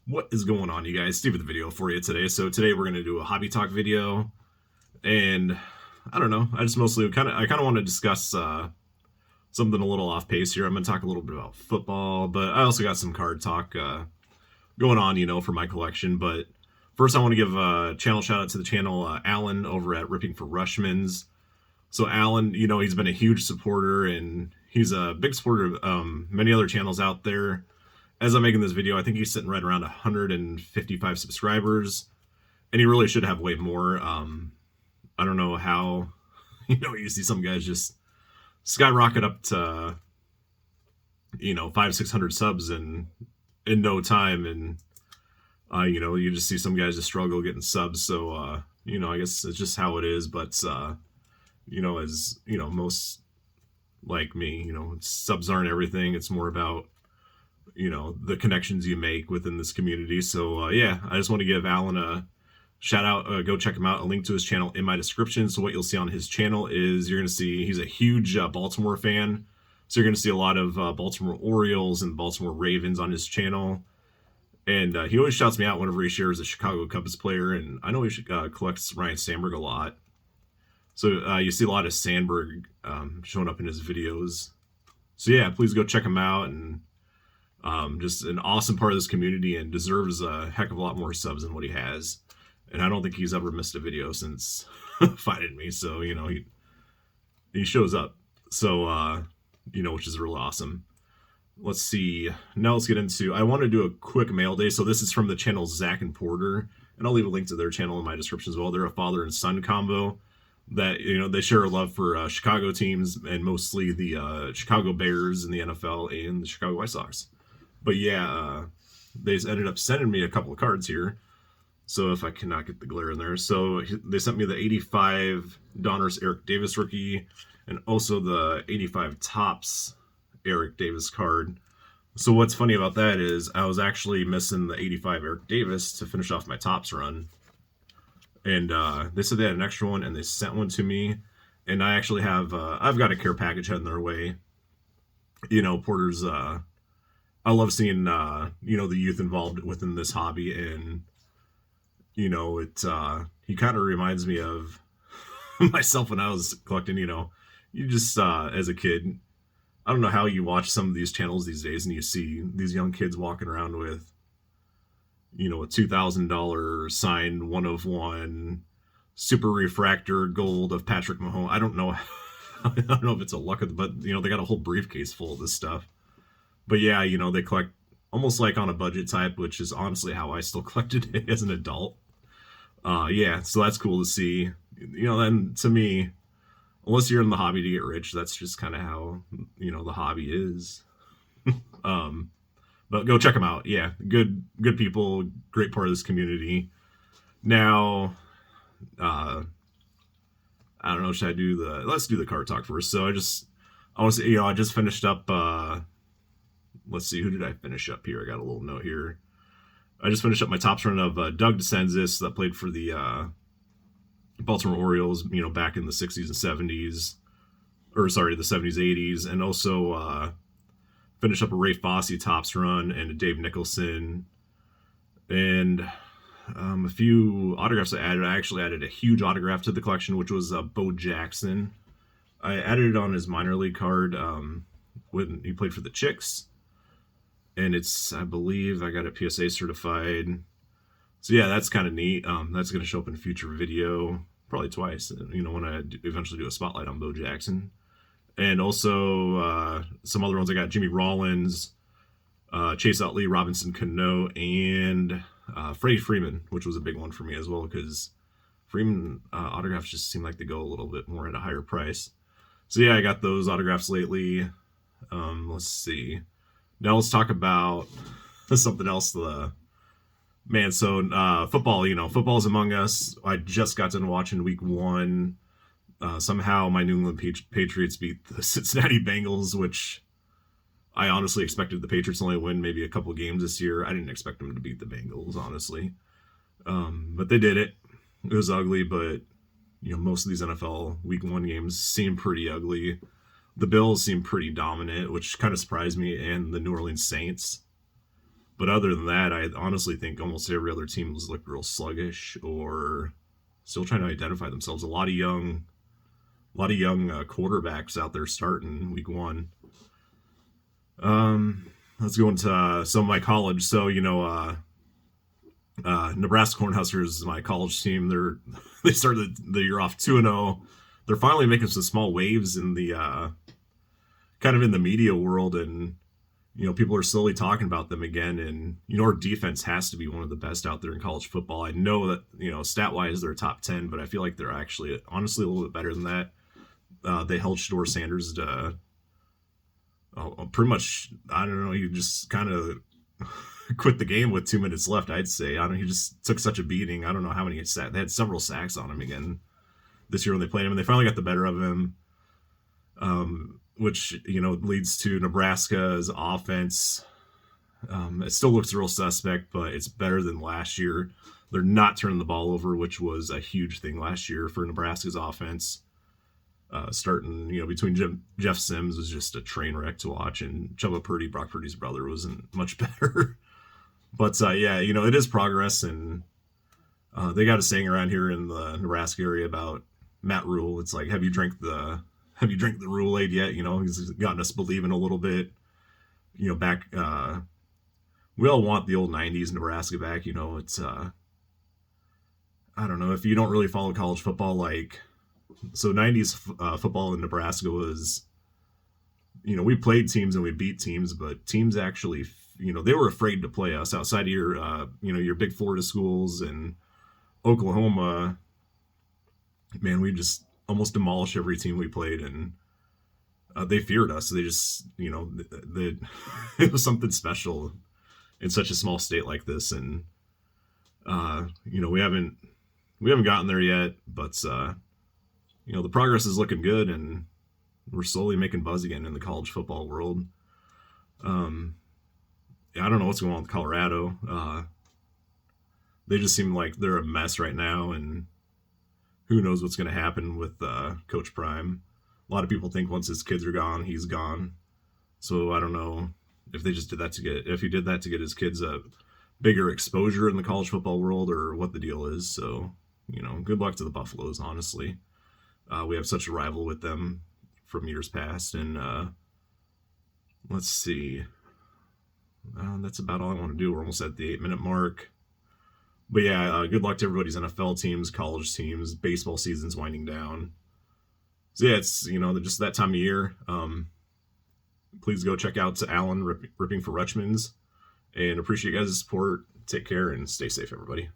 What is going on, you guys? Steve with the video for you today. So today we're going to do a hobby talk video, and I don't know. I just mostly I kind of want to discuss something a little off pace here. I'm going to talk a little bit about football, but I also got some card talk going on, for my collection. But first, I want to give a channel shout out to the channel Alan over at Ripping for Rushmans. So Alan, he's been a huge supporter, and he's a big supporter of many other channels out there. As I'm making this video, I think he's sitting right around 155 subscribers, and he really should have way more. I don't know how, you see some guys just skyrocket up to, 500-600 subs in no time, and you just see some guys just struggle getting subs. So I guess it's just how it is. But as most like me, subs aren't everything. It's more about the connections you make within this community. So yeah, I just want to give Alan a shout out. Go check him out. A link to his channel in my description. So what you'll see on his channel is you're going to see he's a huge Baltimore fan. So you're going to see a lot of Baltimore Orioles and Baltimore Ravens on his channel. And he always shouts me out whenever he shares a Chicago Cubs player. And I know he collects Ryan Sandberg a lot. So you see a lot of Sandberg showing up in his videos. So yeah, please go check him out. And just an awesome part of this community, and deserves a heck of a lot more subs than what he has. And I don't think he's ever missed a video since finding me. So, he shows up. So, which is real awesome. Let's see. Now let's get into, I want to do a quick mail day. So this is from the channel Zach and Porter, and I'll leave a link to their channel in my description as well. They're a father and son combo that, they share a love for Chicago teams, and mostly the Chicago Bears in the NFL and the Chicago White Sox. But yeah, they ended up sending me a couple of cards here. So if I cannot get the glare in there. So they sent me the 85 Donruss Eric Davis rookie, and also the 85 Topps Eric Davis card. So what's funny about that is I was actually missing the 85 Eric Davis to finish off my Topps run. And they said they had an extra one, and they sent one to me. And I actually have, I've got a care package heading their way. Porter's... I love seeing, the youth involved within this hobby, and, he kind of reminds me of myself when I was collecting. You just, as a kid, I don't know how you watch some of these channels these days, and you see these young kids walking around with, a $2,000 signed 1/1 super refractor gold of Patrick Mahomes. I don't know. I don't know if it's a luck of the, but, they got a whole briefcase full of this stuff. But yeah, they collect almost like on a budget type, which is honestly how I still collected it as an adult. Yeah, so that's cool to see. Then to me, unless you're in the hobby to get rich, that's just kind of how, the hobby is. But go check them out. Yeah, good people, great part of this community. Now, I don't know, let's do the card talk first. So I want to say, I just finished up, let's see, who did I finish up here? I got a little note here. I just finished up my Topps run of Doug DeCensis that played for the Baltimore Orioles, back in the 60s and 70s. Or, sorry, the 70s, 80s. And also finished up a Ray Fosse Topps run and a Dave Nicholson. And a few autographs I added. I actually added a huge autograph to the collection, which was Bo Jackson. I added it on his minor league card when he played for the Chicks. And it's, I believe, I got it PSA certified. So yeah, that's kind of neat. That's going to show up in a future video, probably twice, when I eventually do a spotlight on Bo Jackson. And also some other ones. I got Jimmy Rollins, Chase Utley, Robinson Cano, and Freddie Freeman, which was a big one for me as well, because Freeman autographs just seem like they go a little bit more at a higher price. So yeah, I got those autographs lately. Let's see. Now let's talk about something else. So football, football's among us. I just got done watching week 1. Somehow my New England Patriots beat the Cincinnati Bengals, which I honestly expected the Patriots only win maybe a couple games this year. I didn't expect them to beat the Bengals, honestly. But they did it. It was ugly, but, most of these NFL week 1 games seem pretty ugly. The Bills seem pretty dominant, which kind of surprised me, and the New Orleans Saints. But other than that, I honestly think almost every other team was looked real sluggish or still trying to identify themselves. A lot of young quarterbacks out there starting week one. Let's go into some of my college. So Nebraska Cornhuskers, my college team. They started the year off 2-0. They're finally making some small waves in the kind of in the media world, and people are slowly talking about them again. And our defense has to be one of the best out there in college football. I know that stat wise they're top 10, but I feel like they're actually honestly a little bit better than that. They held Shador Sanders to pretty much. I don't know. He just kind of quit the game with 2 minutes left. I'd say. I don't. He just took such a beating. I don't know how many sacks. They had several sacks on him again this year when they played him, and they finally got the better of him. Which leads to Nebraska's offense. It still looks real suspect, but it's better than last year. They're not turning the ball over, which was a huge thing last year for Nebraska's offense. Starting, between Jeff Sims was just a train wreck to watch, and Chubba Purdy, Brock Purdy's brother, wasn't much better. But it is progress, and they got a saying around here in the Nebraska area about Matt Rule. It's like, have you drank the Rule-Aid yet? He's gotten us believing a little bit. Back. We all want the old '90s Nebraska back. It's I don't know if you don't really follow college football so 90s football in Nebraska was, we played teams and we beat teams, but teams actually, they were afraid to play us outside of your big Florida schools and Oklahoma. Man, we just almost demolished every team we played, and they feared us. They just, it was something special in such a small state like this. And, we haven't gotten there yet, but, the progress is looking good, and we're slowly making buzz again in the college football world. I don't know what's going on with Colorado. They just seem like they're a mess right now, and who knows what's going to happen with Coach Prime. A lot of people think once his kids are gone, he's gone. So I don't know if they just did that if he did that to get his kids a bigger exposure in the college football world, or what the deal is. So, good luck to the Buffaloes, honestly. We have such a rival with them from years past. And let's see. That's about all I want to do. We're almost at the 8-minute mark. But yeah, good luck to everybody's NFL teams, college teams. Baseball season's winding down. So yeah, it's, just that time of year. Please go check out Alan Ripping for Rutschman's, and appreciate you guys' support. Take care and stay safe, everybody.